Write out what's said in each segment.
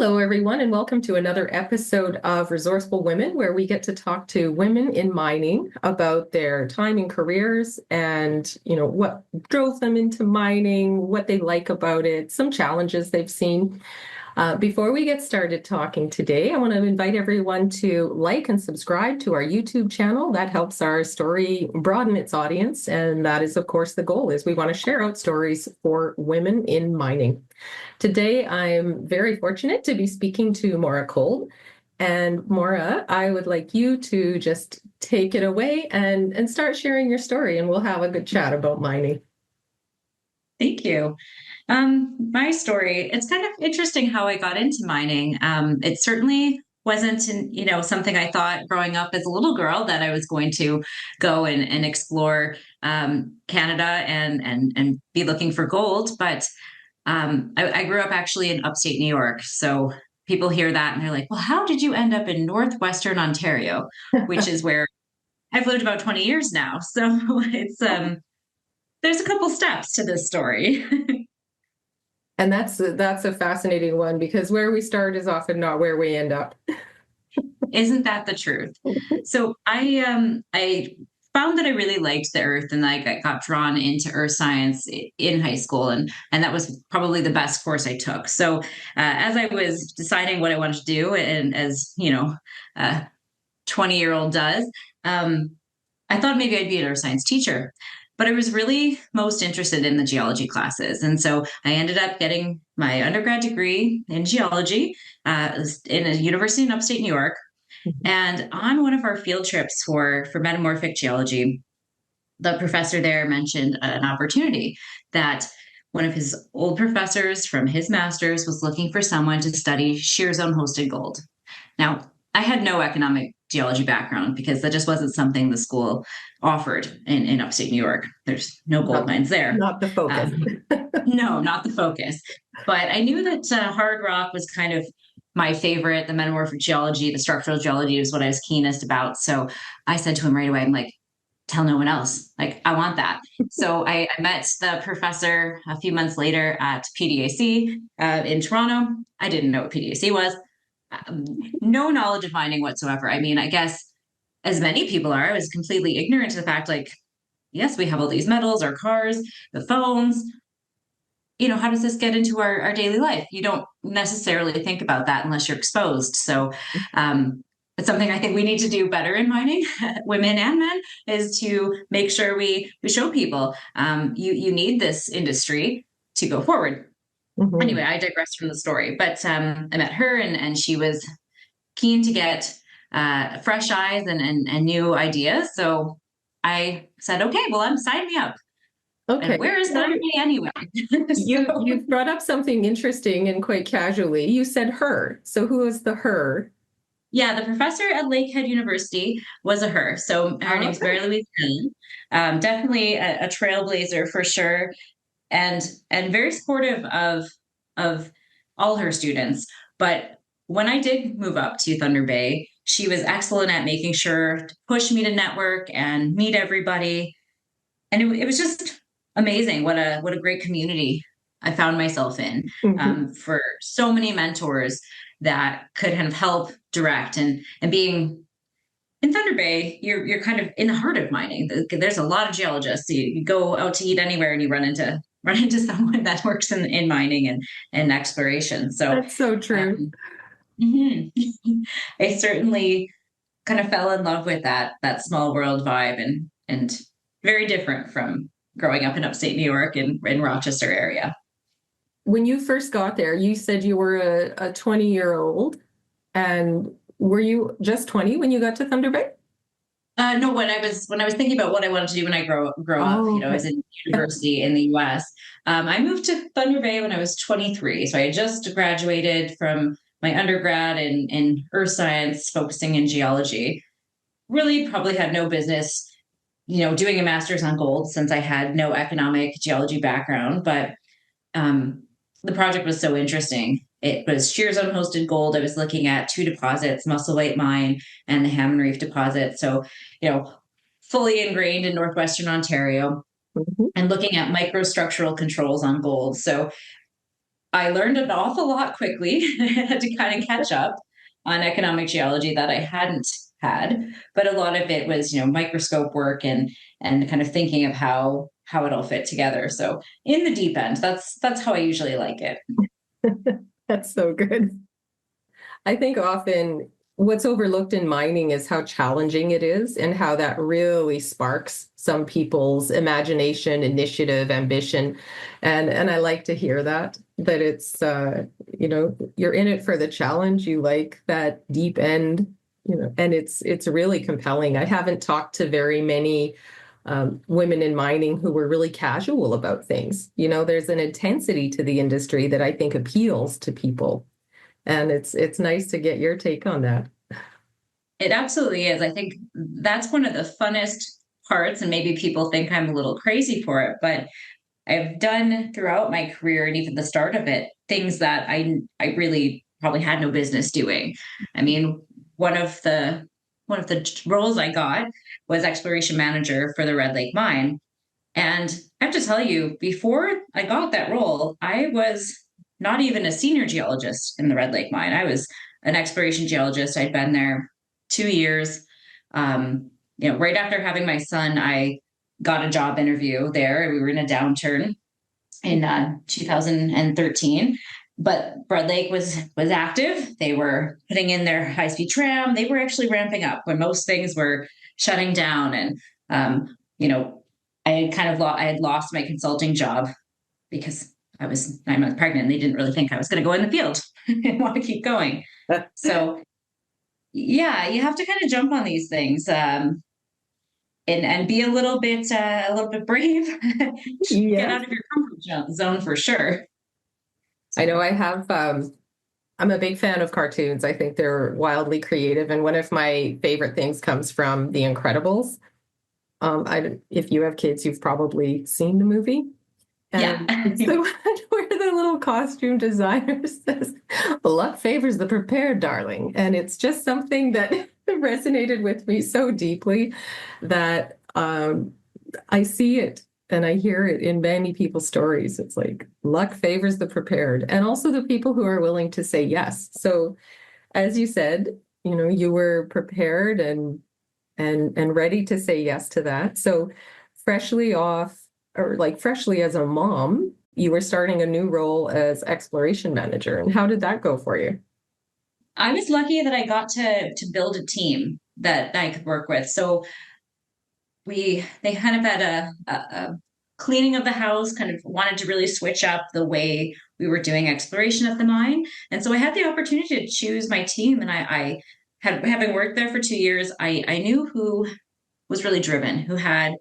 Hello, everyone, and welcome to another episode of Resourceful Women, where we get to talk to women in mining about their time in careers and, what drove them into mining, what they like about it, some challenges they've seen. Before we get started talking today, I want to invite everyone to like and subscribe to our YouTube channel. That helps our story broaden its audience. And that is, of course, the goal is we want to share out stories for women in mining. Today, I'm very fortunate to be speaking to Maura Kolb. And Maura, I would like you to just take it away and start sharing your story, and we'll have a good chat about mining. Thank you. My story, it's kind of interesting how I got into mining. It certainly wasn't, something I thought growing up as a little girl that I was going to go and explore Canada and be looking for gold. But I grew up actually in upstate New York. So people hear that and they're like, well, how did you end up in Northwestern Ontario, which is where I've lived about 20 years now. So it's there's a couple steps to this story. And that's a fascinating one because where we start is often not where we end up. Isn't that the truth? So I found that I really liked the earth, and I got drawn into earth science in high school, and that was probably the best course I took. So as I was deciding what I wanted to do, and as a 20-year-old does, I thought maybe I'd be an earth science teacher. But I was really most interested in the geology classes. And so I ended up getting my undergrad degree in geology in a university in upstate New York. And on one of our field trips for metamorphic geology, the professor there mentioned an opportunity that one of his old professors from his master's was looking for someone to study shear zone hosted gold. Now, I had no economic geology background because that just wasn't something the school offered in upstate New York. There's no gold mines there. Not the focus. No, not the focus. But I knew that hard rock was kind of my favorite. The metamorphic geology, the structural geology was what I was keenest about. So I said to him right away, I'm like, tell no one else. Like, I want that. So I met the professor a few months later at PDAC in Toronto. I didn't know what PDAC was. No knowledge of mining whatsoever. I mean, I guess as many people are, I was completely ignorant to the fact, like, yes, we have all these metals, our cars, the phones. How does this get into our daily life? You don't necessarily think about that unless you're exposed. So it's something I think we need to do better in mining, women and men, is to make sure we show people you need this industry to go forward. Mm-hmm. Anyway, I digress from the story, but I met her and she was keen to get fresh eyes and new ideas. So I said, okay, well, sign me up. Okay. And where is that me anyway? You've brought up something interesting and quite casually. You said her. So who is the her? Yeah, the professor at Lakehead University was a her. So her name's Mary Louise Lynnel. Definitely a trailblazer for sure. And very supportive of all her students. But when I did move up to Thunder Bay, she was excellent at making sure to push me to network and meet everybody. And it was just amazing what a great community I found myself in, for so many mentors that could kind of help direct and being in Thunder Bay, you're kind of in the heart of mining. There's a lot of geologists. You go out to eat anywhere and you run into someone that works in mining and exploration. So that's so true. I certainly kind of fell in love with that small world vibe and very different from growing up in upstate New York in Rochester area. When you first got there, you said you were a 20-year-old, and were you just 20 when you got to Thunder Bay? No, when I was thinking about what I wanted to do when I grow up, okay. I was in university in the US. I moved to Thunder Bay when I was 23. So I had just graduated from my undergrad in earth science, focusing in geology. Really probably had no business, doing a master's on gold since I had no economic geology background. But the project was so interesting. It was shear zone hosted gold. I was looking at two deposits, Musselwhite Mine and the Hammond Reef deposit. So, fully ingrained in Northwestern Ontario, and looking at microstructural controls on gold. So I learned an awful lot quickly. I had to kind of catch up on economic geology that I hadn't had, but a lot of it was, microscope work and kind of thinking of how it all fit together. So in the deep end, that's how I usually like it. That's so good. I think often what's overlooked in mining is how challenging it is and how that really sparks some people's imagination, initiative, ambition. And I like to hear that it's you're in it for the challenge. You like that deep end, and it's really compelling. I haven't talked to very many women in mining who were really casual about things. There's an intensity to the industry that I think appeals to people. And it's nice to get your take on that. It absolutely is. I think that's one of the funnest parts, and maybe people think I'm a little crazy for it, but I've done throughout my career and even the start of it, things that I really probably had no business doing. I mean, one of the one of the roles I got was exploration manager for the Red Lake mine. And I have to tell you, before I got that role, I was not even a senior geologist in the Red Lake mine. I was an exploration geologist. I'd been there 2 years. Right after having my son, I got a job interview there. We were in a downturn in 2013, but Red Lake was active. They were putting in their high speed tram. They were actually ramping up when most things were shutting down. And I had I had lost my consulting job because I was 9 months pregnant. And they didn't really think I was going to go in the field and want to keep going. So yeah, you have to kind of jump on these things. And be a little bit brave. Get Yeah, out of your comfort zone for sure. I know So I'm a big fan of cartoons. I think they're wildly creative. And one of my favorite things comes from The Incredibles. If you have kids, you've probably seen the movie. yeah. And it's the one where the little costume designer says, luck favors the prepared, darling. And it's just something that resonated with me so deeply that I see it and I hear it in many people's stories. It's like luck favors the prepared and also the people who are willing to say yes. So as you said, you were prepared and ready to say yes to that. So freshly off or like freshly as a mom, you were starting a new role as exploration manager. And how did that go for you? I was lucky that I got to build a team that I could work with. So they kind of had a cleaning of the house, kind of wanted to really switch up the way we were doing exploration at the mine. And so I had the opportunity to choose my team. And I had, having worked there for 2 years, I knew who was really driven, who had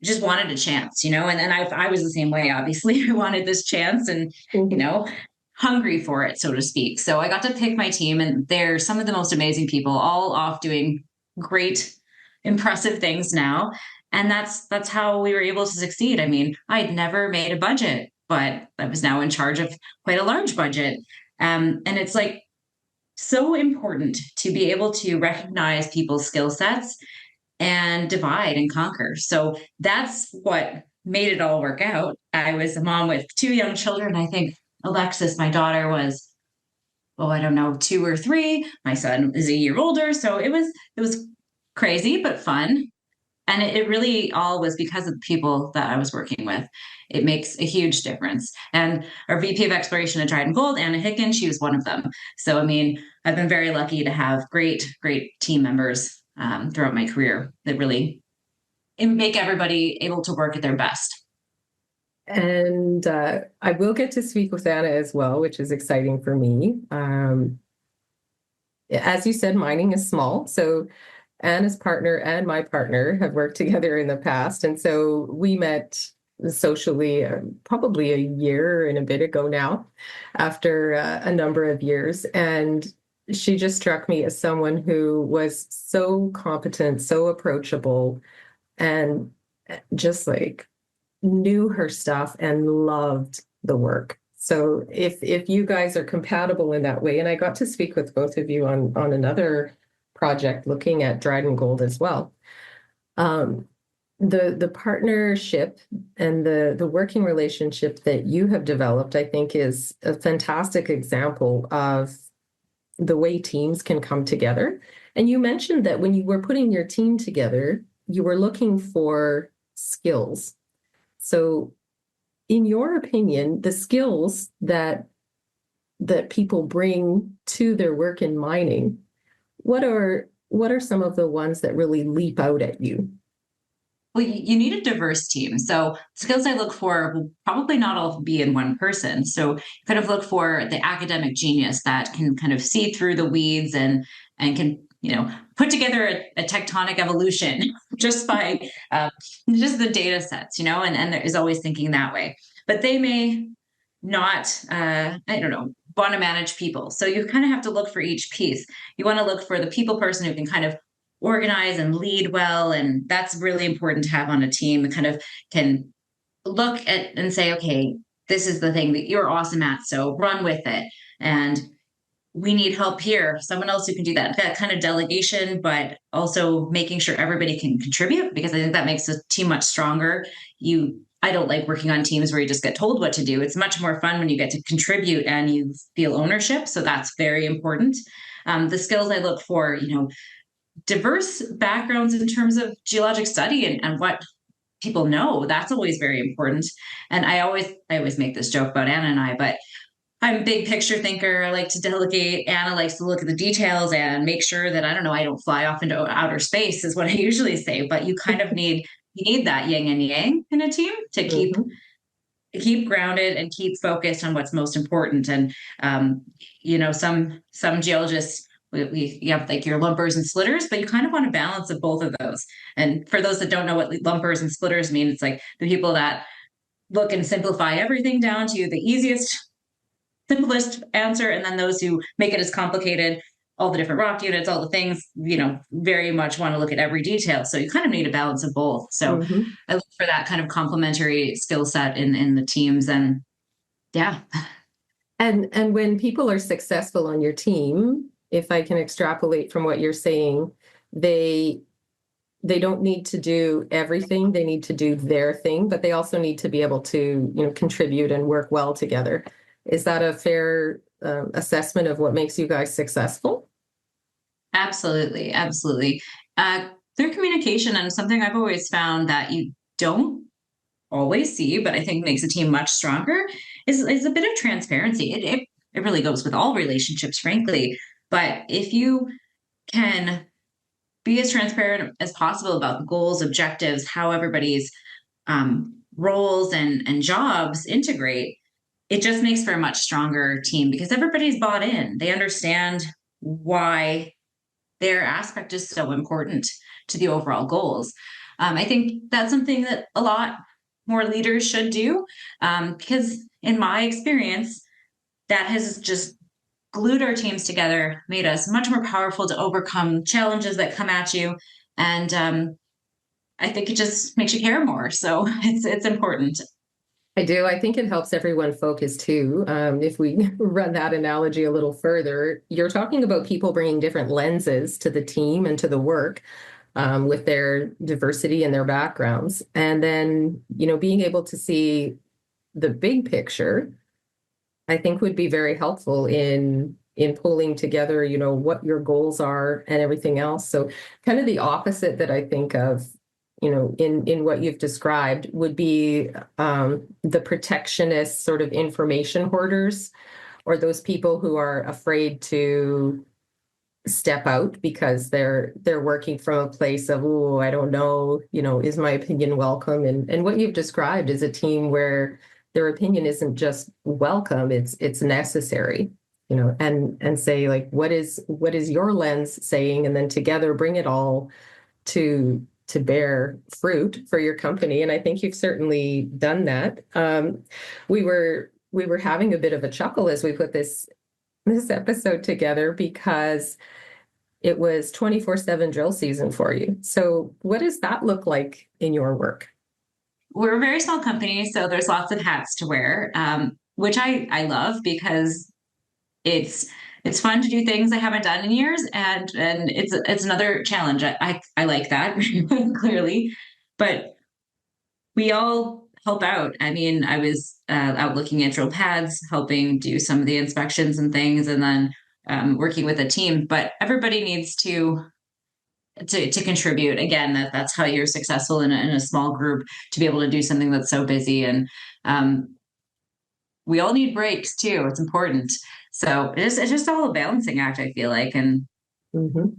just wanted a chance, and then I was the same way, obviously. I wanted this chance and, you Mhm. know, hungry for it, so to speak. So I got to pick my team, and they're some of the most amazing people, all off doing great, impressive things now. And that's how we were able to succeed. I mean, I'd never made a budget, but I was now in charge of quite a large budget. And it's like so important to be able to recognize people's skill sets and divide and conquer. So that's what made it all work out. I was a mom with two young children. I think Alexis, my daughter, was, oh, I don't know, 2 or 3. My son is a year older. So it was crazy but fun. And it really all was because of the people that I was working with. It makes a huge difference. And our VP of exploration at Dryden Gold, Anna Hicken, she was one of them. So, I mean, I've been very lucky to have great, great team members throughout my career that really make everybody able to work at their best. And I will get to speak with Anna as well, which is exciting for me. As you said, mining is small. So Anna's partner and my partner have worked together in the past. And so we met socially probably a year and a bit ago now, after a number of years. And she just struck me as someone who was so competent, so approachable, and just like knew her stuff and loved the work. So if you guys are compatible in that way, and I got to speak with both of you on another project looking at Dryden Gold as well. Um, the partnership and the working relationship that you have developed, I think, is a fantastic example of the way teams can come together. And you mentioned that when you were putting your team together, you were looking for skills. So, in your opinion, the skills that people bring to their work in mining, what are some of the ones that really leap out at you? Well, you need a diverse team. So skills I look for will probably not all be in one person. So kind of look for the academic genius that can kind of see through the weeds and can put together a tectonic evolution just by just the data sets, and is always thinking that way. But they may not, I don't know, want to manage people. So you kind of have to look for each piece. You want to look for the people person who can kind of organize and lead well. And that's really important to have on a team that kind of can look at and say, okay, this is the thing that you're awesome at. So run with it. And we need help here. Someone else who can do that kind of delegation, but also making sure everybody can contribute because I think that makes a team much stronger. I don't like working on teams where you just get told what to do. It's much more fun when you get to contribute and you feel ownership. So that's very important. The skills I look for, diverse backgrounds in terms of geologic study and what people know. That's always very important. And I always make this joke about Anna and I, but I'm a big picture thinker. I like to delegate. Anna likes to look at the details and make sure that I don't fly off into outer space is what I usually say. But you kind of need that yin and yang in a team to Mhm. keep grounded and keep focused on what's most important. And some geologists you have like your lumpers and splitters, but you kind of want a balance of both of those. And for those that don't know what lumpers and splitters mean, it's like the people that look and simplify everything down to the simplest answer, and then those who make it as complicated, all the different rock units, all the things, very much want to look at every detail. So you kind of need a balance of both. So Mhm. I look for that kind of complementary skill set in the teams, and yeah. And when people are successful on your team, if I can extrapolate from what you're saying, they they don't need to do everything. They need to do their thing, but they also need to be able to, contribute and work well together. Is that a fair assessment of what makes you guys successful? Absolutely, absolutely. Through communication, and something I've always found that you don't always see, but I think makes a team much stronger, is a bit of transparency. It really goes with all relationships, frankly. But if you can be as transparent as possible about the goals, objectives, how everybody's roles and jobs integrate, it just makes for a much stronger team because everybody's bought in. They understand why their aspect is so important to the overall goals. I think that's something that a lot more leaders should do because, in my experience, that has just glued our teams together, made us much more powerful to overcome challenges that come at you, and I think it just makes you care more. So it's important. I do. I think it helps everyone focus too. If we run that analogy a little further, you're talking about people bringing different lenses to the team and to the work with their diversity and their backgrounds. And then, being able to see the big picture, I think would be very helpful in pulling together, what your goals are and everything else. So kind of the opposite that I think of, in what you've described would be the protectionist sort of information hoarders, or those people who are afraid to step out because they're working from a place of, oh, I don't know, is my opinion welcome? And what you've described is a team where their opinion isn't just welcome, it's necessary, and say, like, what is your lens saying, and then together bring it all to bear fruit for your company. And I think you've certainly done that. We were having a bit of a chuckle as we put this episode together because it was 24/7 drill season for you. So what does that look like in your work? We're a very small company, so there's lots of hats to wear, which I love because it's it's fun to do things I haven't done in years, and it's another challenge. I like that clearly. but we all help out. I mean, I was out looking at drill pads, helping do some of the inspections and things, and then working with a team. But everybody needs to contribute. Again, that's how you're successful in a small group, to be able to do something that's so busy. And we all need breaks too. It's important. So it's just all a balancing act, I feel like, and Mhm.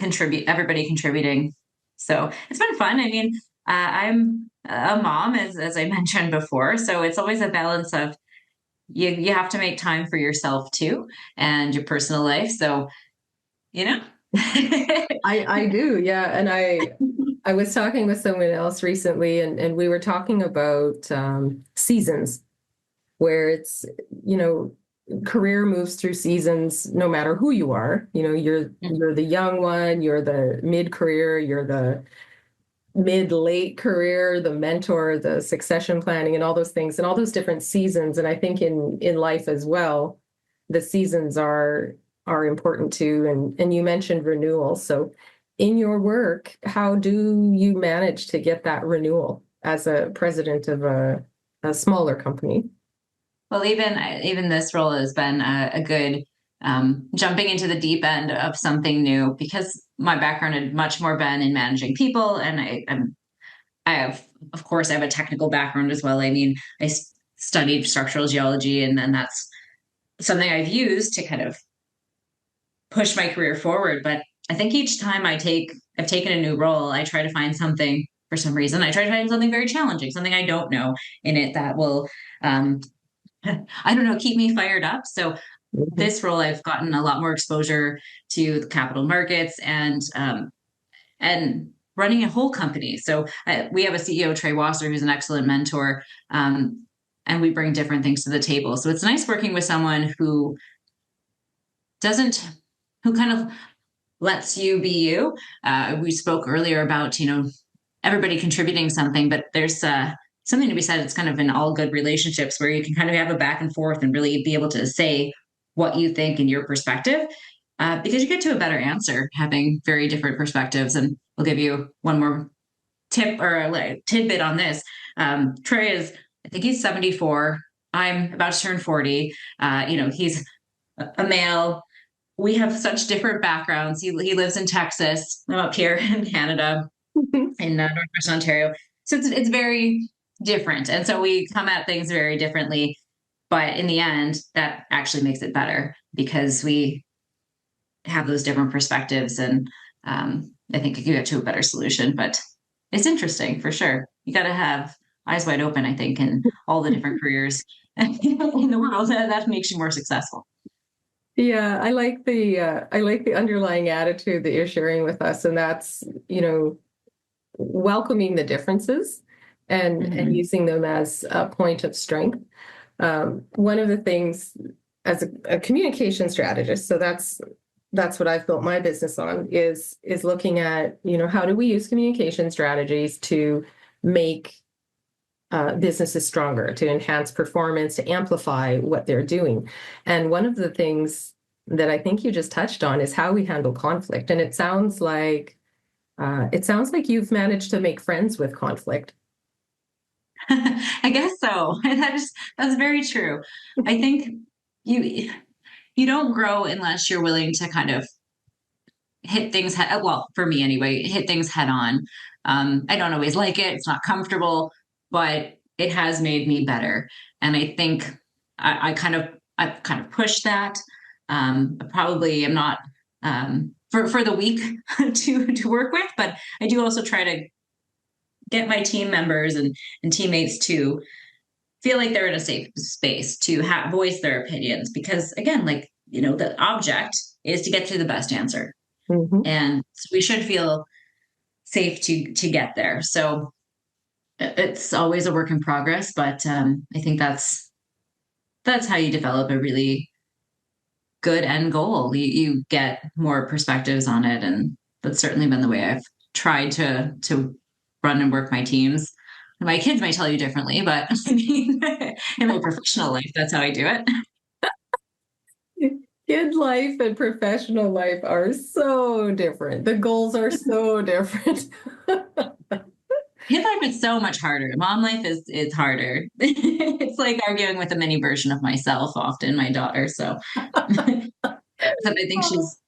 everybody contributing. So it's been fun. I mean, I'm a mom, as I mentioned before, so it's always a balance of you have to make time for yourself too, and your personal life. So, you know. I do, yeah. And I was talking with someone else recently, and we were talking about seasons, where it's, you know, career moves through seasons no matter who you are. You know, you're the young one, you're the mid-career, you're the mid-late career, the mentor, the succession planning, and all those things, and all those different seasons. And I think in life as well, the seasons are important too. And you mentioned renewal. So in your work, how do you manage to get that renewal as a president of a smaller company? Well, even this role has been a good jumping into the deep end of something new, because my background had much more been in managing people, and I have, of course, I have a technical background as well. I mean, studied structural geology, and then that's something I've used to kind of push my career forward. But I think each time I've taken a new role, I try to find something, for some reason. I try to find something very challenging, something I don't know in it that will, um, I don't know, keep me fired up. So Mhm. this role, I've gotten a lot more exposure to the capital markets, and running a whole company. So we have a CEO, Trey Wasser, who's an excellent mentor, and we bring different things to the table. So it's nice working with someone doesn't, who kind of lets you be you. We spoke earlier about, everybody contributing something, but there's something to be said. It's kind of in all good relationships where you can kind of have a back and forth and really be able to say what you think and your perspective, because you get to a better answer having very different perspectives. And I'll give you one more tip or a tidbit on this. Trey is, I think he's 74. I'm about to turn 40. He's a male. We have such different backgrounds. He lives in Texas. I'm up here in Canada, in Northwestern Ontario. So it's very different. And so we come at things very differently. But in the end, that actually makes it better, because we have those different perspectives. And I think you get to a better solution. But it's interesting for sure. You got to have eyes wide open, I think, in all the different careers in the world. That makes you more successful. Yeah, I like the underlying attitude that you're sharing with us, and that's, you know, welcoming the differences and Mhm. using them as a point of strength. One of the things as a communication strategist, so that's what I've built my business on, is looking at, you know, how do we use communication strategies to make businesses stronger, to enhance performance, to amplify what they're doing. And one of the things that I think you just touched on is how we handle conflict. And it sounds like you've managed to make friends with conflict. I guess so. That's very true. I think you you don't grow unless you're willing to kind of hit things head, well, for me anyway, hit things head on. I don't always like it. It's not comfortable, but it has made me better. And I think I've kind of pushed that. I probably am not for the weak to work with, but I do also try to get my team members and teammates to feel like they're in a safe space to voice their opinions, because again, like, the object is to get to the best answer, Mhm. and we should feel safe to get there. So it's always a work in progress, but I think that's how you develop a really good end goal. You get more perspectives on it, and that's certainly been the way I've tried to run and work my teams. My kids might tell you differently, but I mean, in my professional life, that's how I do it. Kid life and professional life are so different. The goals are so different. Kid life is so much harder. Mom life is harder. It's like arguing with a mini version of myself, often my daughter. So, except I think Oh, she's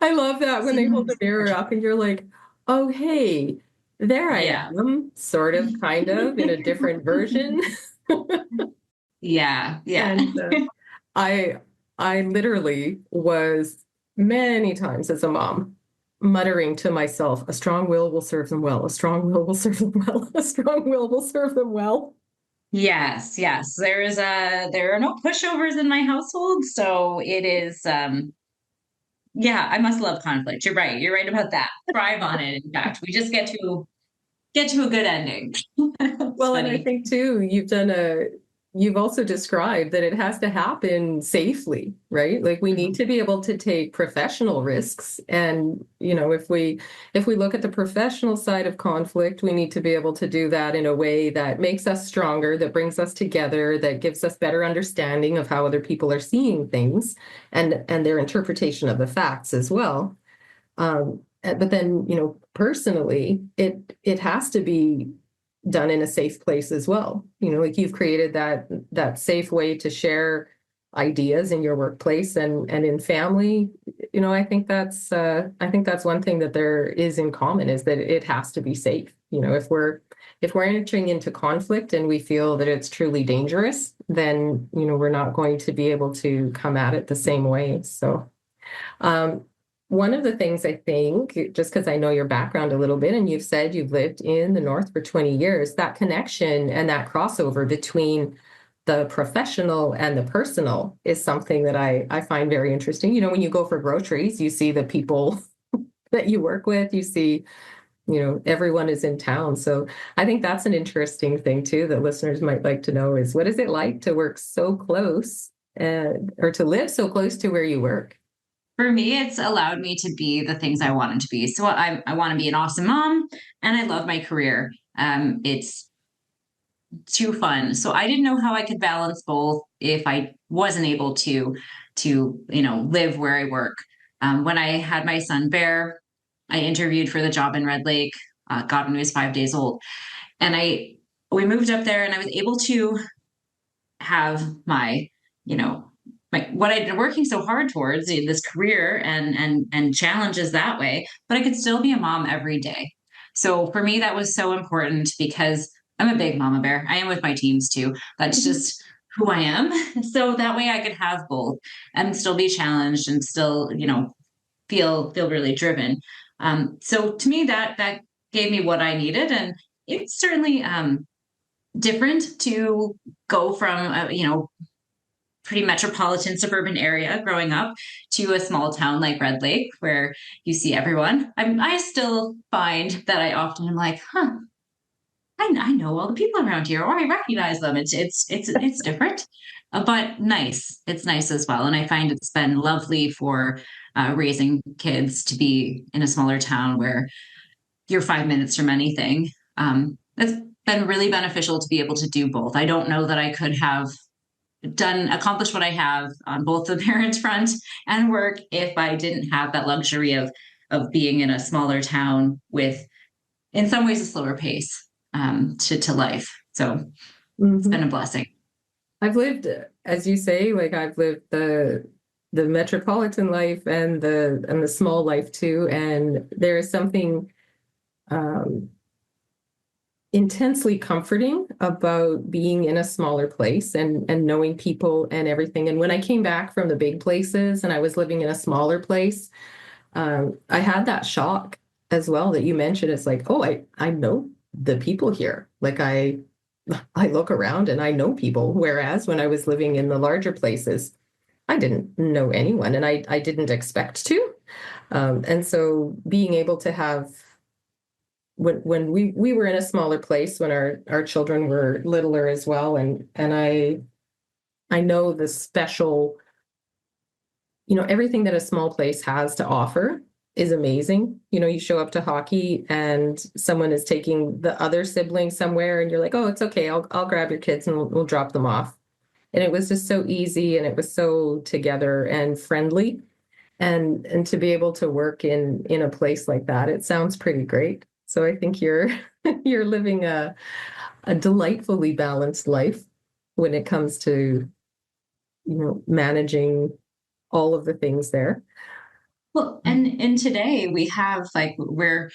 I love that when they hold the mirror up and you're like, oh, hey, there I yeah. am, sort of, kind of, in a different version. Yeah, yeah. And I I literally was many times as a mom muttering to myself, a strong will serve them well, a strong will serve them well, a strong will serve them well. Yes, yes. There are no pushovers in my household, so it is yeah, I must love conflict. You're right. You're right about that. Thrive on it. In fact, we just get to a good ending. It's Well, and I funny. think too, you've also described that it has to happen safely, right? Like we need Mhm. to be able to take professional risks. And, if we look at the professional side of conflict, we need to be able to do that in a way that makes us stronger, that brings us together, that gives us better understanding of how other people are seeing things and their interpretation of the facts as well. But then, personally, it has to be done in a safe place as well. Like you've created that safe way to share ideas in your workplace and in family. I think that's one thing that there is in common is that it has to be safe. If we're entering into conflict and we feel that it's truly dangerous, then we're not going to be able to come at it the same way. So um, one of the things I think, just because I know your background a little bit, and you've said you've lived in the North for 20 years, that connection and that crossover between the professional and the personal is something that I find very interesting. When you go for groceries, you see the people that you work with, you see, everyone is in town. So I think that's an interesting thing too that listeners might like to know is what is it like to work so close or to live so close to where you work? For me, it's allowed me to be the things I wanted to be. So I want to be an awesome mom, and I love my career. It's too fun. So I didn't know how I could balance both if I wasn't able to live where I work. When I had my son Bear, I interviewed for the job in Red Lake. God, when he was 5 days old, and we moved up there, and I was able to have you know, what I'd been working so hard towards this career and challenges that way, but I could still be a mom every day. So for me, that was so important because I'm a big mama bear. I am with my teams too. That's just who I am. So that way I could have both and still be challenged and still, feel really driven. So to me, that gave me what I needed, and it's certainly different to go from pretty metropolitan suburban area growing up to a small town like Red Lake where you see everyone. I still find that I often am like, huh, I know all the people around here, or I recognize them. It's different, but nice. It's nice as well, and I find it's been lovely for raising kids to be in a smaller town where you're 5 minutes from anything. It's been really beneficial to be able to do both. I don't know that I could have accomplished what I have on both the parents front and work if I didn't have that luxury of being in a smaller town with in some ways a slower pace to life. So it's been Mhm. a blessing. I've lived, as you say, like I've lived the metropolitan life and the small life too. And there is something um, intensely comforting about being in a smaller place and knowing people and everything. And when I came back from the big places and I was living in a smaller place, I had that shock as well that you mentioned. It's like, oh, I know the people here. Like I look around and I know people. Whereas when I was living in the larger places, I didn't know anyone and I didn't expect to. And so being able to have when we were in a smaller place when our children were littler as well, and I know the special, everything that a small place has to offer is amazing. You show up to hockey and someone is taking the other sibling somewhere and you're like, oh, it's okay. I'll grab your kids and we'll drop them off. And it was just so easy and it was so together and friendly. And to be able to work in a place like that, it sounds pretty great. So I think you're You're living a delightfully balanced life when it comes to, managing all of the things there. Well, and today we have like where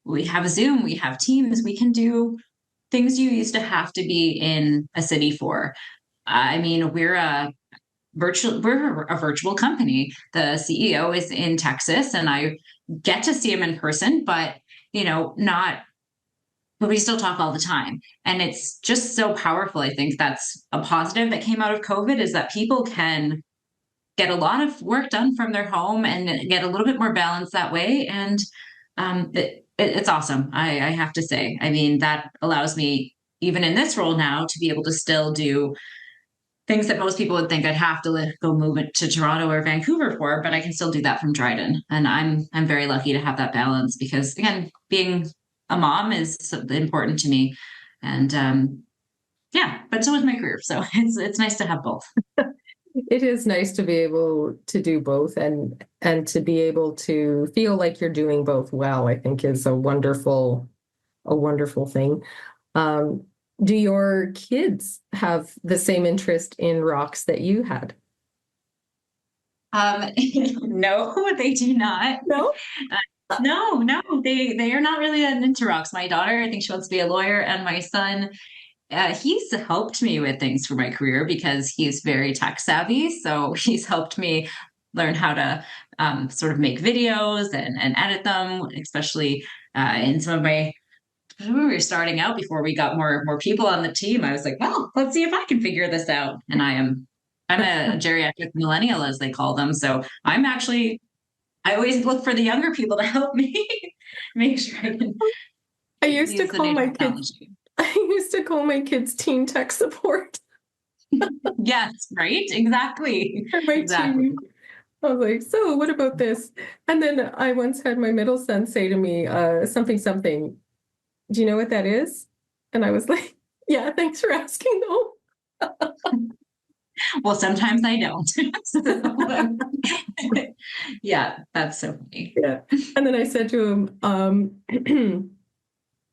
we have Zoom, we have Teams, we can do things you used to have to be in a city for. I mean, we're a virtual company. The CEO is in Texas and I get to see him in person, but not but we still talk all the time. And it's just so powerful. I think that's a positive that came out of COVID is that people can get a lot of work done from their home and get a little bit more balance that way. And it's awesome. I have to say, I mean, that allows me, even in this role now, to be able to still do things that most people would think I'd have to go move it to Toronto or Vancouver for, but I can still do that from Dryden. And I'm very lucky to have that balance because again, being a mom is important to me. And yeah, but so is my career. So it's nice to have both. It is nice to be able to do both and to be able to feel like you're doing both well, I think is a wonderful thing. Do your kids have the same interest in rocks that you had? No, they do not. No? No, they are not really into rocks. My daughter, I think she wants to be a lawyer, and my son, he's helped me with things for my career because he's very tech savvy. So he's helped me learn how to sort of make videos and edit them, especially in some of my when we were starting out before we got more people on the team. I was like, well, let's see if I can figure this out. And I'm a geriatric millennial, as they call them. So I always look for the younger people to help me make sure I can I used to use the call new my kids technology. I used to call my kids teen tech support Yes, right? Exactly. for my Exactly. team. I was like, so what about this? And then I once had my middle son say to me, something, something, do you know what that is? And I was like, yeah, thanks for asking though. Well, sometimes I don't. So, yeah, that's so funny. Yeah. And then I said to him,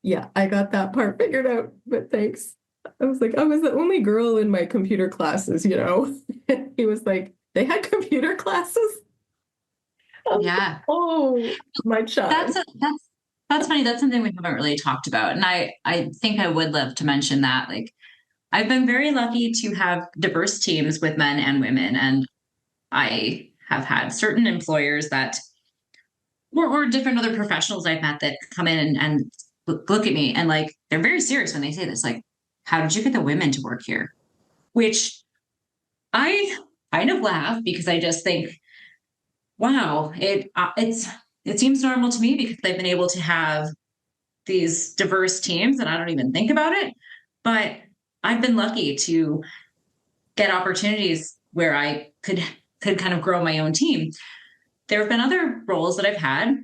yeah, I got that part figured out, but thanks. I was like, I was the only girl in my computer classes. He was like, they had computer classes? I was like, Yeah. oh, my child. That's funny. That's something we haven't really talked about. And I think I would love to mention that. Like I've been very lucky to have diverse teams with men and women. And I have had certain employers that or different other professionals I've met that come in and look at me and like they're very serious when they say this, like, how did you get the women to work here? Which I kind of laugh because I just think, wow, it seems normal to me because they've been able to have these diverse teams and I don't even think about it. But I've been lucky to get opportunities where I could kind of grow my own team. There have been other roles that I've had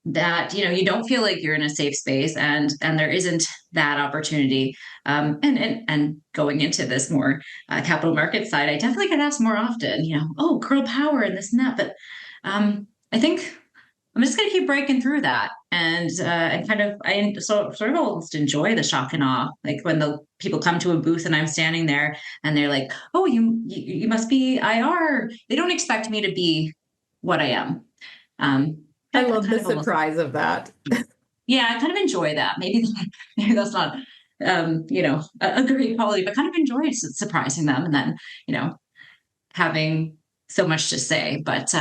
that you don't feel like you're in a safe space and there isn't that opportunity and going into this more capital market side I definitely get asked more often oh curl power and this and that but I think I'm just going to keep breaking through that and kind of sort of almost enjoy the shock and awe like when the people come to a booth and I'm standing there and they're like oh you must be IR. They don't expect me to be what I am. I I love kind the of almost, surprise of that. yeah, I kind of enjoy that. Maybe that's not, a great quality, but kind of enjoy surprising them and then, you know, having so much to say. But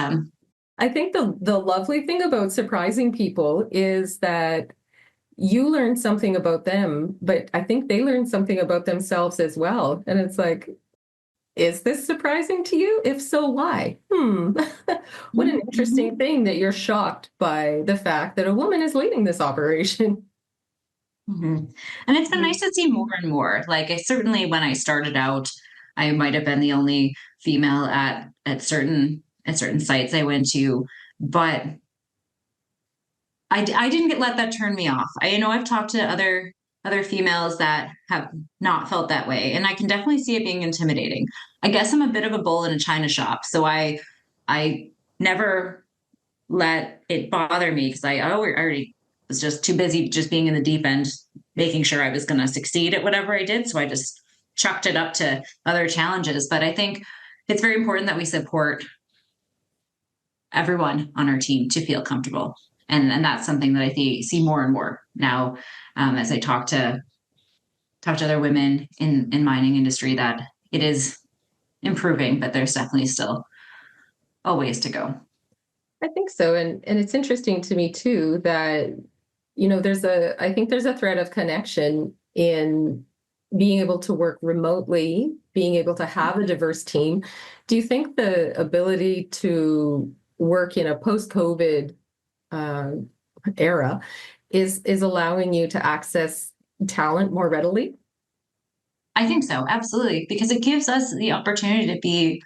I think the lovely thing about surprising people is that you learn something about them, but I think they learn something about themselves as well. And it's like, is this surprising to you? If so, why? What an interesting Mhm. thing that you're shocked by the fact that a woman is leading this operation. Mhm. And it's been nice to see more and more. Like I certainly when I started out, I might have been the only female at certain sites I went to, but I didn't let that turn me off. I know I've talked to other females that have not felt that way, and I can definitely see it being intimidating. I guess I'm a bit of a bull in a china shop, so I never let it bother me because I already was just too busy just being in the deep end, making sure I was going to succeed at whatever I did. So I just chucked it up to other challenges. But I think it's very important that we support everyone on our team to feel comfortable. And that's something that I see more and more now, as I talk to other women in mining industry, that it is improving, but there's definitely still a ways to go. I think so. And it's interesting to me too that, I think there's a thread of connection in being able to work remotely, being able to have a diverse team. Do you think the ability to work in a post-COVID era is allowing you to access talent more readily? I think so, absolutely, because it gives us the opportunity to be,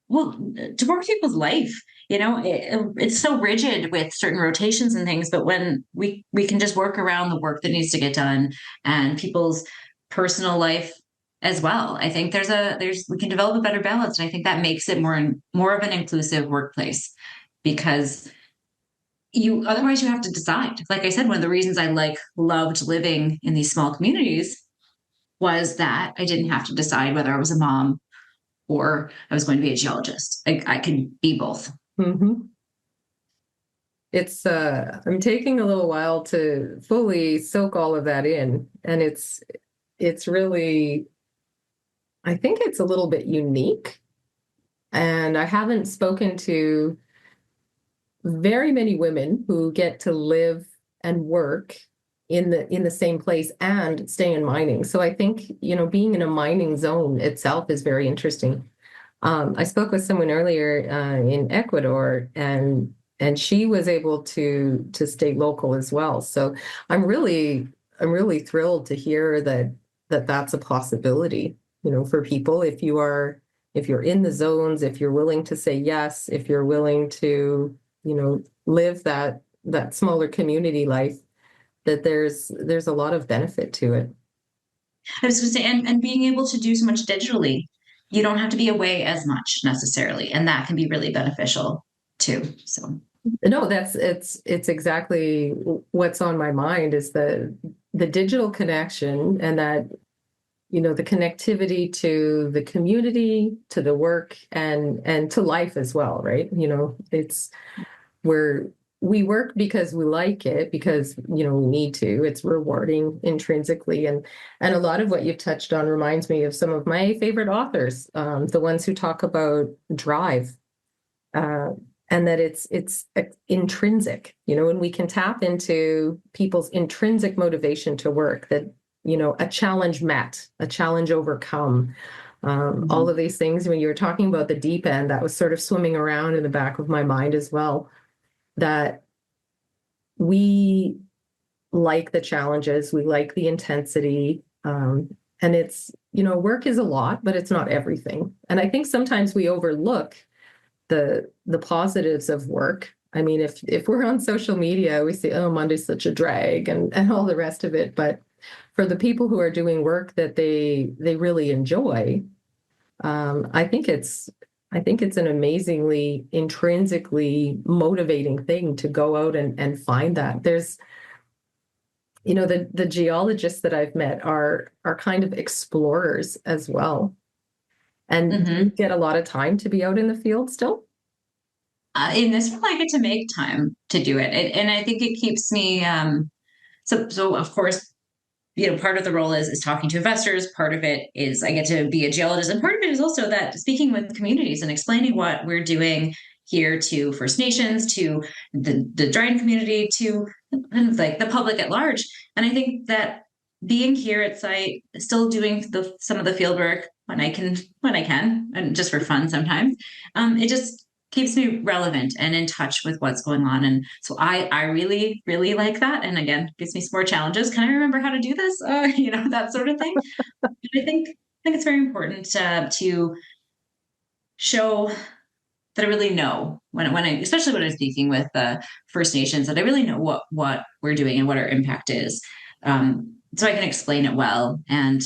well, to work people's life. It's so rigid with certain rotations and things, but when we can just work around the work that needs to get done and people's personal life as well. I think we can develop a better balance, and I think that makes it more of an inclusive workplace, because otherwise you have to decide. Like I said, one of the reasons I loved living in these small communities was that I didn't have to decide whether I was a mom or I was going to be a geologist. I could be both. Mm-hmm. I'm taking a little while to fully soak all of that in. And it's really, I think it's a little bit unique. And I haven't spoken to very many women who get to live and work in the same place and stay in mining. So I think, being in a mining zone itself is very interesting. I spoke with someone earlier in Ecuador, and she was able to stay local as well. So I'm really thrilled to hear that's a possibility, for people. If you're in the zones, if you're willing to say yes, if you're willing to, live that smaller community life, that there's a lot of benefit to it. I was going to say, and being able to do so much digitally, you don't have to be away as much necessarily, and that can be really beneficial too. So no, it's exactly what's on my mind, is the digital connection, and that, the connectivity to the community, to the work, and to life as well, right? It's where we work because we like it, because we need to. It's rewarding intrinsically, and a lot of what you've touched on reminds me of some of my favorite authors, the ones who talk about drive, and that it's intrinsic, and we can tap into people's intrinsic motivation to work. That a challenge met, a challenge overcome. All of these things. When you were talking about the deep end, that was sort of swimming around in the back of my mind as well. That we like the challenges, we like the intensity, and it's, work is a lot, but it's not everything. And I think sometimes we overlook the positives of work. I mean, if we're on social media, we say, oh, Monday's such a drag, and all the rest of it. But for the people who are doing work that they really enjoy, I think it's an amazingly intrinsically motivating thing to go out and find that. There's, the geologists that I've met are kind of explorers as well. And you get a lot of time to be out in the field still? In this one, I get to make time to do it, and I think it keeps me. So of course, part of the role is talking to investors. Part of it is I get to be a geologist, and part of it is also that speaking with communities and explaining what we're doing here to First Nations, to the Dryden community, to like the public at large. And I think that being here at site, still doing some of the field work when I can, and just for fun sometimes, it just keeps me relevant and in touch with what's going on. And so I really, really like that. And again, gives me some more challenges. Can I remember how to do this? That sort of thing. But I think it's very important to show that I really know especially when I'm speaking with First Nations, that I really know what we're doing and what our impact is. So I can explain it well. And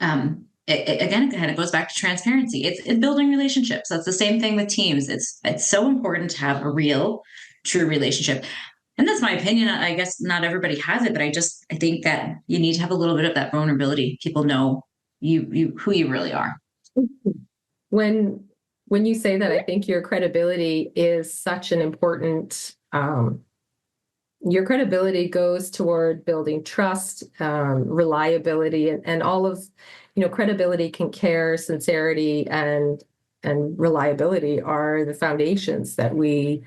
again, it kind of goes back to transparency. It's building relationships. That's the same thing with teams. It's so important to have a real, true relationship. and that's my opinion. I guess not everybody has it, but I think that you need to have a little bit of that vulnerability. People know who you really are. When when you say that, I think your credibility is such an important your credibility goes toward building trust, reliability, and all of, credibility, care, sincerity, and reliability are the foundations that we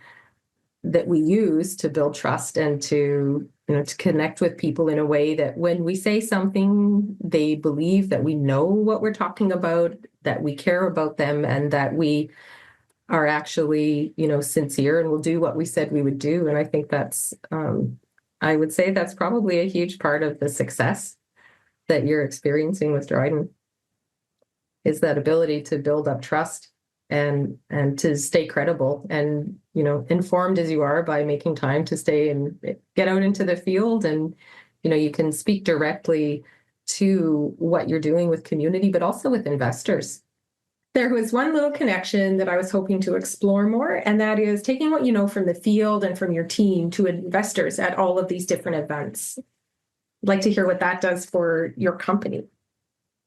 use to build trust and to connect with people in a way that when we say something, they believe that we know what we're talking about, that we care about them, and that we are actually, sincere and will do what we said we would do. And I think I would say that's probably a huge part of the success that you're experiencing with Dryden, is that ability to build up trust and to stay credible and, informed as you are by making time to stay and get out into the field. And, you can speak directly to what you're doing with community, but also with investors. There was one little connection that I was hoping to explore more, and that is taking what you know from the field and from your team to investors at all of these different events. I'd like to hear what that does for your company.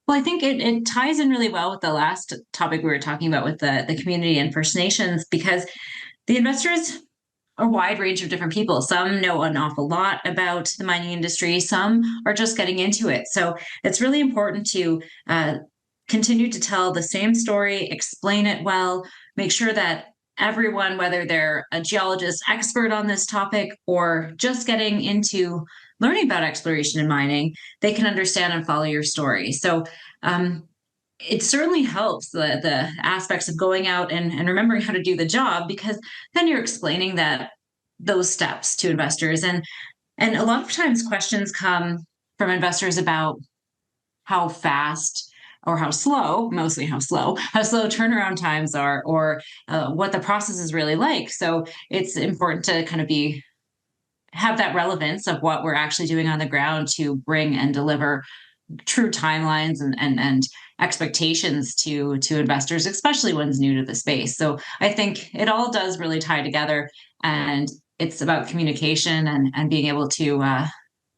Well, I think it ties in really well with the last topic we were talking about with the community and First Nations, because the investors are a wide range of different people. Some know an awful lot about the mining industry. Some are just getting into it. So it's really important to continue to tell the same story, explain it well, make sure that everyone, whether they're a geologist expert on this topic or just getting into learning about exploration and mining, they can understand and follow your story. So it certainly helps the aspects of going out and remembering how to do the job, because then you're explaining those steps to investors. And a lot of times questions come from investors about how fast or how slow, mostly how slow turnaround times are, or what the process is really like. So it's important to kind of have that relevance of what we're actually doing on the ground to bring and deliver true timelines and expectations to investors, especially ones new to the space. So I think it all does really tie together, and it's about communication and being able to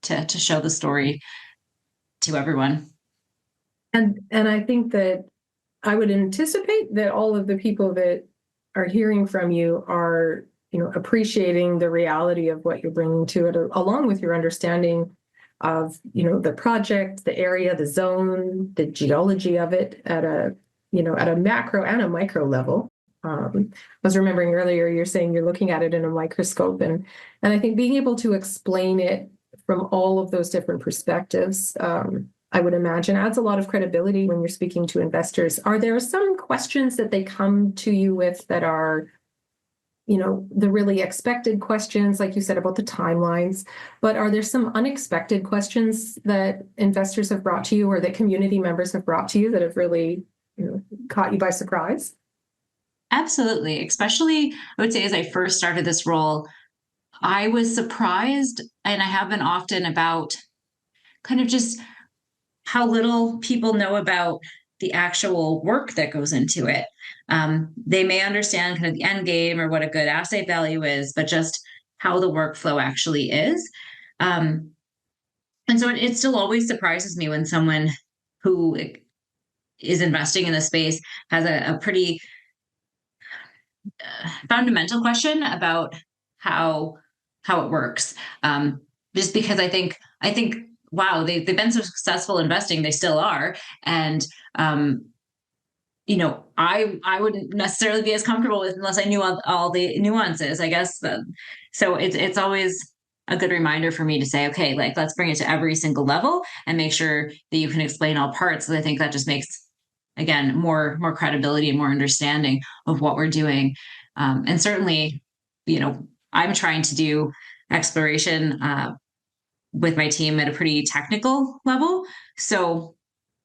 show the story to everyone. And I think that I would anticipate that all of the people that are hearing from you are, appreciating the reality of what you're bringing to it, along with your understanding of, the project, the area, the zone, the geology of it at a macro and a micro level. I was remembering earlier, you're saying you're looking at it in a microscope, and I think being able to explain it from all of those different perspectives, I would imagine adds a lot of credibility when you're speaking to investors. Are there some questions that they come to you with that are, the really expected questions, like you said, about the timelines, but are there some unexpected questions that investors have brought to you or that community members have brought to you that have really, caught you by surprise? Absolutely. Especially, I would say, as I first started this role, I was surprised, and I have been often, about kind of just how little people know about the actual work that goes into it. They may understand kind of the end game or what a good assay value is, but just how the workflow actually is. And so it still always surprises me when someone who is investing in the space has a pretty fundamental question about how it works. Just because I think wow, they've been so successful investing, they still are, and I wouldn't necessarily be as comfortable with unless I knew all the nuances, I guess. So it's always a good reminder for me to say, okay, like, let's bring it to every single level and make sure that you can explain all parts. So I think that just makes, again, more credibility and more understanding of what we're doing. And certainly, I'm trying to do exploration with my team at a pretty technical level. So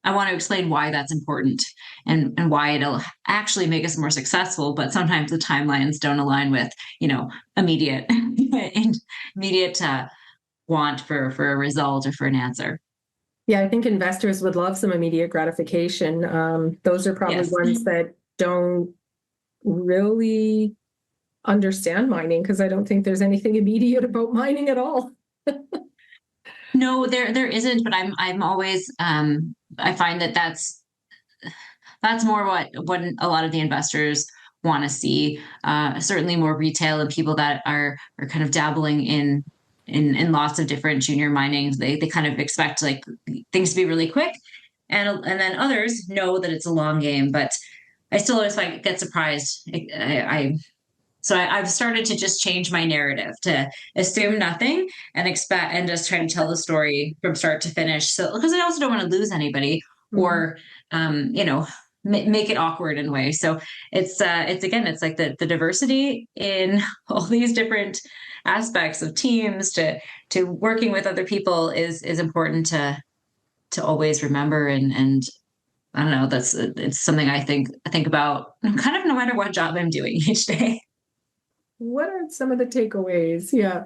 I want to explain why that's important and why it'll actually make us more successful. But sometimes the timelines don't align with, immediate immediate want for a result or for an answer. Yeah, I think investors would love some immediate gratification. Those are probably Yes. ones that don't really understand mining, because I don't think there's anything immediate about mining at all. No, there isn't, but I'm always I find that that's more what a lot of the investors want to see. Certainly more retail and people that are kind of dabbling in lots of different junior mining. They kind of expect like things to be really quick, and then others know that it's a long game. But I still always like get surprised. I've started to just change my narrative to assume nothing and expect and just try to tell the story from start to finish. So because I also don't want to lose anybody Mhm. or make it awkward in a way. So it's again it's like the diversity in all these different aspects of teams to working with other people is important to always remember and I don't know that's it's something I think about kind of no matter what job I'm doing each day. What are some of the takeaways? Yeah.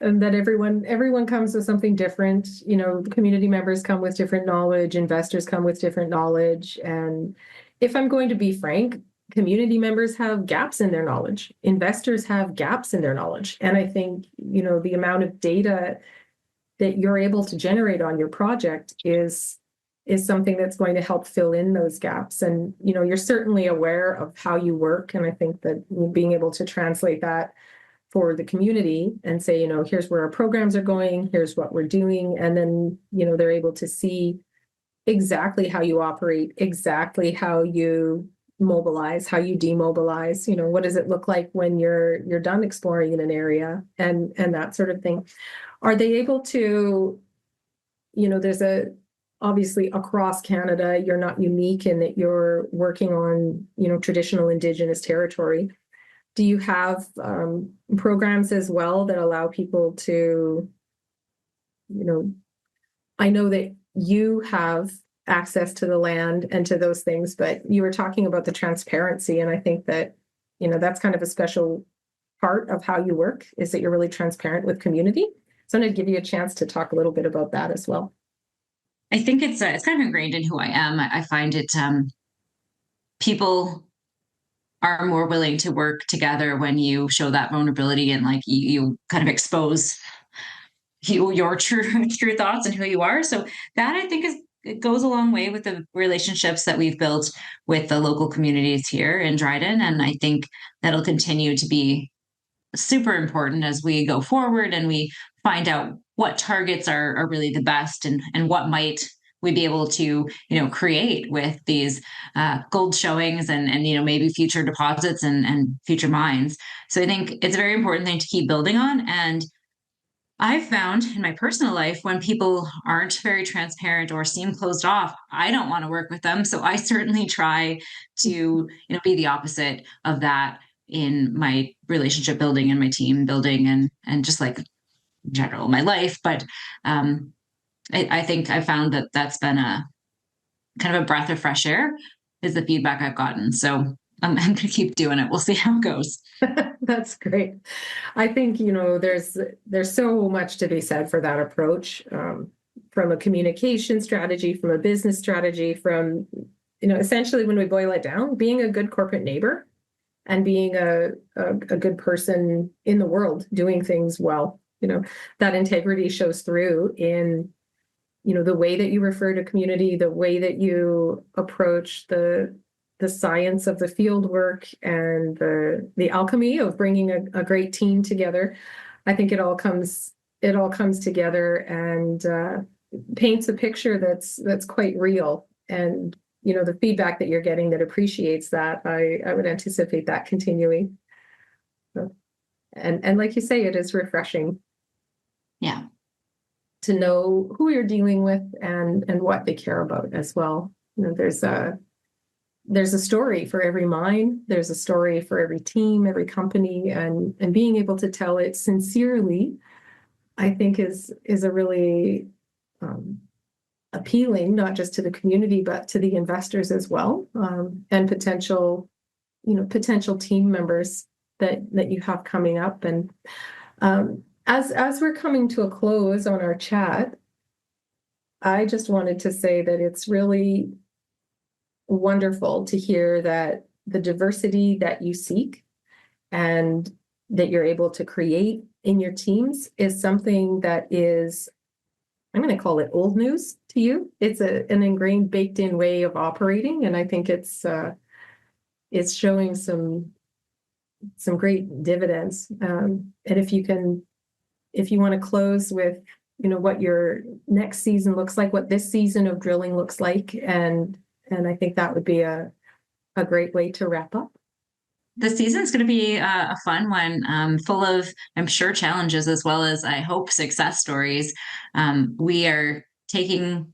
And that everyone comes with something different. You know, community members come with different knowledge, investors come with different knowledge. And if I'm going to be frank, community members have gaps in their knowledge. Investors have gaps in their knowledge. And I think, you know, the amount of data that you're able to generate on your project is something that's going to help fill in those gaps. And, you know, you're certainly aware of how you work. And I think that being able to translate that for the community and say, you know, here's where our programs are going, here's what we're doing. And then, you know, they're able to see exactly how you operate, exactly how you mobilize, how you demobilize, you know, what does it look like when you're done exploring in an area and that sort of thing. Are they able to, you know, there's a obviously across Canada, you're not unique in that you're working on, you know, traditional Indigenous territory. Do you have programs as well that allow people to, you know, I know that you have access to the land and to those things, but you were talking about the transparency. And I think that, you know, that's kind of a special part of how you work is that you're really transparent with community. So I'm going to give you a chance to talk a little bit about that as well. I think it's kind of ingrained in who I am. I find it people are more willing to work together when you show that vulnerability and like you kind of expose your true thoughts and who you are. So that I think is it goes a long way with the relationships that we've built with the local communities here in Dryden, and I think that'll continue to be super important as we go forward and we find out what targets are really the best and what might we be able to create with these gold showings and maybe future deposits and future mines. So I think it's a very important thing to keep building on. And I've found in my personal life when people aren't very transparent or seem closed off, I don't want to work with them. So I certainly try to, be the opposite of that in my relationship building and my team building and just like in general my life. But I think I found that that's been a kind of a breath of fresh air is the feedback I've gotten. So I'm going to keep doing it. We'll see how it goes. That's great. I think, there's so much to be said for that approach, from a communication strategy, from a business strategy, from, essentially when we boil it down, being a good corporate neighbor and being a good person in the world, doing things well. That integrity shows through in, the way that you refer to community, the way that you approach the science of the field work and the alchemy of bringing a great team together. I think it all comes together and paints a picture that's quite real. And the feedback that you're getting that appreciates that, I would anticipate that continuing. So, and like you say, it is refreshing. Yeah. To know who you're dealing with and what they care about as well. There's a story for every mine. There's a story for every team, every company, and being able to tell it sincerely, I think is a really appealing, not just to the community, but to the investors as well, and potential team members that you have coming up. And as we're coming to a close on our chat, I just wanted to say that it's really wonderful to hear that the diversity that you seek and that you're able to create in your teams is something that is, I'm going to call it old news to you. It's an ingrained, baked in way of operating. And I think it's showing some great dividends. And if you want to close with, what your next season looks like, what this season of drilling looks like. And I think that would be a great way to wrap up. The season's going to be a fun one, full of, I'm sure, challenges as well as, I hope, success stories. We are taking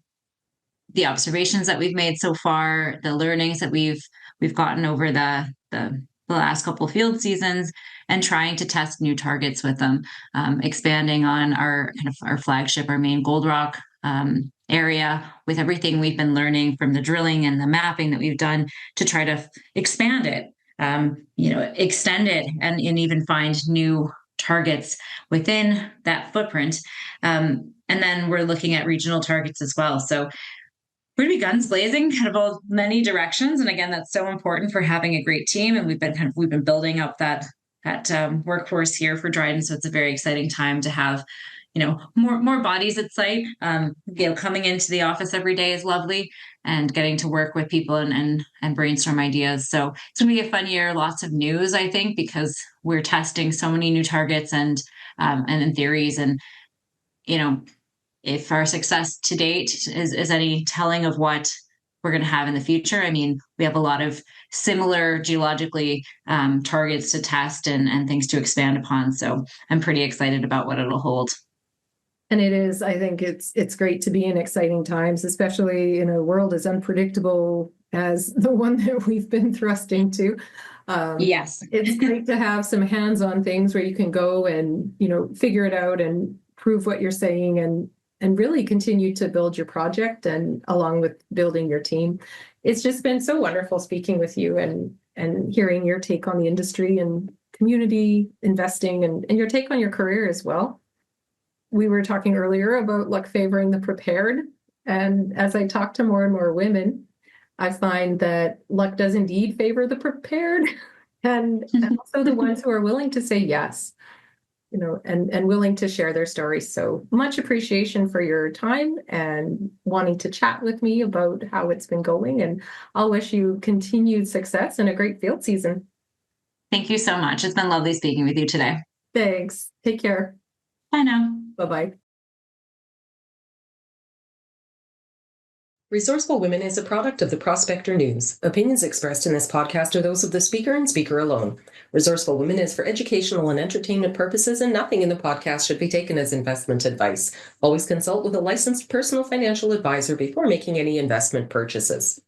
the observations that we've made so far, the learnings that we've gotten over the last couple field seasons, and trying to test new targets with them, expanding on our flagship, our main Gold Rock area, with everything we've been learning from the drilling and the mapping that we've done to try to expand it, extend it, and even find new targets within that footprint. And then we're looking at regional targets as well. So we're going to be guns blazing, kind of all many directions. And again, that's so important for having a great team. And we've been building up that workforce here for Dryden. So it's a very exciting time to have, more bodies at site. Coming into the office every day is lovely, and getting to work with people and brainstorm ideas. So it's going to be a fun year. Lots of news, I think, because we're testing so many new targets and theories. And, if our success to date is any telling of what we're going to have in the future, I mean, we have a lot of similar geologically targets to test and things to expand upon. So I'm pretty excited about what it'll hold. And it is, I think it's great to be in exciting times, especially in a world as unpredictable as the one that we've been thrust into. Yes. It's great to have some hands-on things where you can go and, figure it out and prove what you're saying and really continue to build your project, and along with building your team. It's just been so wonderful speaking with you and hearing your take on the industry and community investing and your take on your career as well. We were talking earlier about luck favoring the prepared. And as I talk to more and more women, I find that luck does indeed favor the prepared and also the ones who are willing to say yes. And willing to share their stories. So much appreciation for your time and wanting to chat with me about how it's been going. And I'll wish you continued success and a great field season. Thank you so much. It's been lovely speaking with you today. Thanks. Take care. Bye now. Bye-bye. Resourceful Women is a product of the Prospector News. Opinions expressed in this podcast are those of the speaker and speaker alone. Resourceful Women is for educational and entertainment purposes, and nothing in the podcast should be taken as investment advice. Always consult with a licensed personal financial advisor before making any investment purchases.